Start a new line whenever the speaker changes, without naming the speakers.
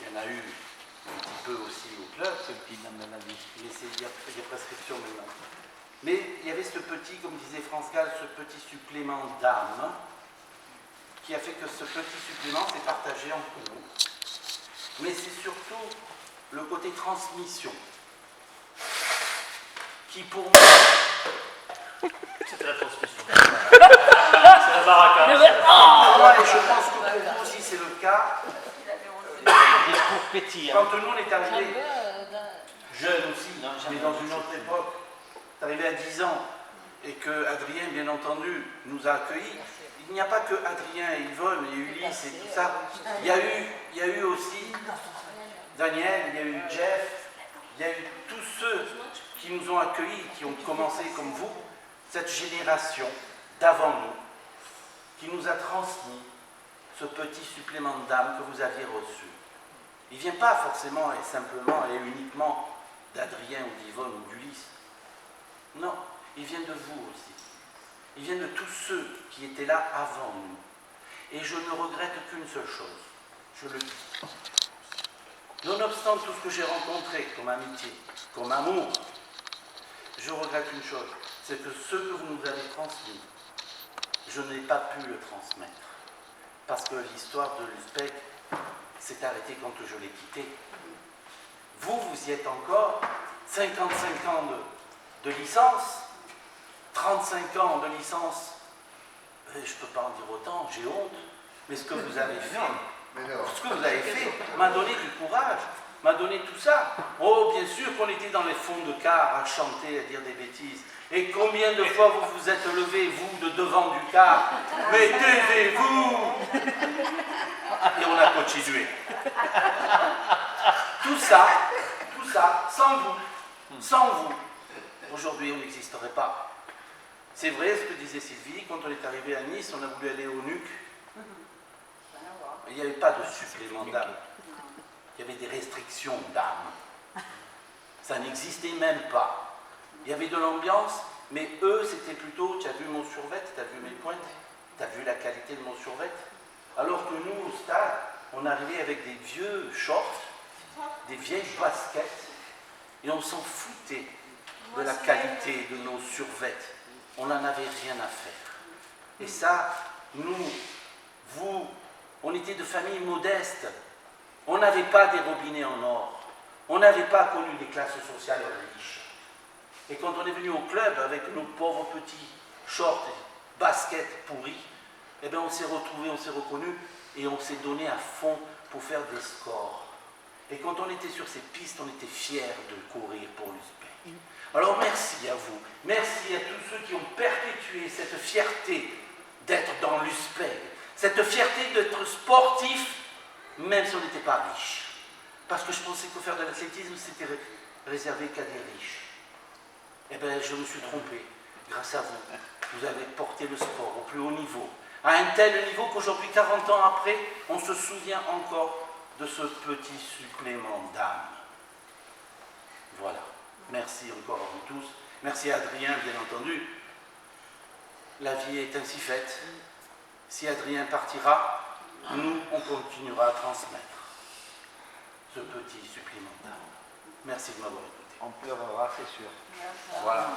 y en a eu un petit peu aussi au club, mais il y a des prescriptions maintenant. Mais il y avait ce petit, comme disait France Gall, ce petit supplément d'âme qui a fait que ce petit supplément s'est partagé entre nous. Mais c'est surtout le côté transmission qui pour moi...
C'était la transmission. C'est la baraka.
Pour moi, et je pense que pour vous aussi c'est le cas, quand nous on est arrivés, jeunes aussi, mais dans une autre époque, arrivé à 10 ans, et que Adrien, bien entendu, nous a accueillis, il n'y a pas que Adrien et Yvonne et Ulysse et tout ça, il y a eu aussi Daniel, il y a eu Jeff, il y a eu tous ceux qui nous ont accueillis, qui ont commencé comme vous, cette génération d'avant nous, qui nous a transmis ce petit supplément d'âme que vous aviez reçu. Il ne vient pas forcément et simplement et uniquement d'Adrien ou d'Yvonne ou d'Ulysse. Non, il vient de vous aussi. Il vient de tous ceux qui étaient là avant nous. Et je ne regrette qu'une seule chose, je le dis. Nonobstant tout ce que j'ai rencontré comme amitié, comme amour, je regrette une chose, c'est que ce que vous nous avez transmis, je n'ai pas pu le transmettre. Parce que l'histoire de l'USPEC s'est arrêtée quand je l'ai quitté. Vous y êtes encore, 55 ans de licence, 35 ans de licence, je ne peux pas en dire autant, j'ai honte, mais ce que vous avez fait, m'a donné du courage, m'a donné tout ça. Oh, bien sûr qu'on était dans les fonds de car à chanter, à dire des bêtises. Et combien de fois vous vous êtes levé, vous, de devant du car, mais taisez-vous! Et on a continué. Tout ça, sans vous, aujourd'hui on n'existerait pas. C'est vrai ce que disait Sylvie, quand on est arrivé à Nice, on a voulu aller au NUC. Il n'y avait pas de supplément d'âme. Il y avait des restrictions d'âme. Ça n'existait même pas. Il y avait de l'ambiance, mais eux, c'était plutôt, tu as vu mon survêt, tu as vu mes pointes, tu as vu la qualité de mon survêt. Alors que nous, au stade, on arrivait avec des vieux shorts, des vieilles baskets, et on s'en foutait de la qualité de nos survêtements. On n'en avait rien à faire. Et ça, nous, vous, on était de familles modestes. On n'avait pas des robinets en or. On n'avait pas connu des classes sociales riches. Et quand on est venu au club avec nos pauvres petits shorts et baskets pourris, eh bien on s'est retrouvés, on s'est reconnus et on s'est donné à fond pour faire des scores. Et quand on était sur ces pistes, on était fiers de courir pour l'USPEC. Alors merci à vous, merci à tous ceux qui ont perpétué cette fierté d'être dans l'USPEC, cette fierté d'être sportif, même si on n'était pas riche. Parce que je pensais que faire de l'athlétisme, c'était réservé qu'à des riches. Eh bien, je me suis trompé. Grâce à vous, vous avez porté le sport au plus haut niveau. À un tel niveau qu'aujourd'hui, 40 ans après, on se souvient encore de ce petit supplément d'âme. Voilà. Merci encore à vous tous. Merci à Adrien, bien entendu. La vie est ainsi faite. Si Adrien partira, nous, on continuera à transmettre ce petit supplément d'âme. Merci de m'avoir écouté.
On pleurera, c'est sûr.
Voilà.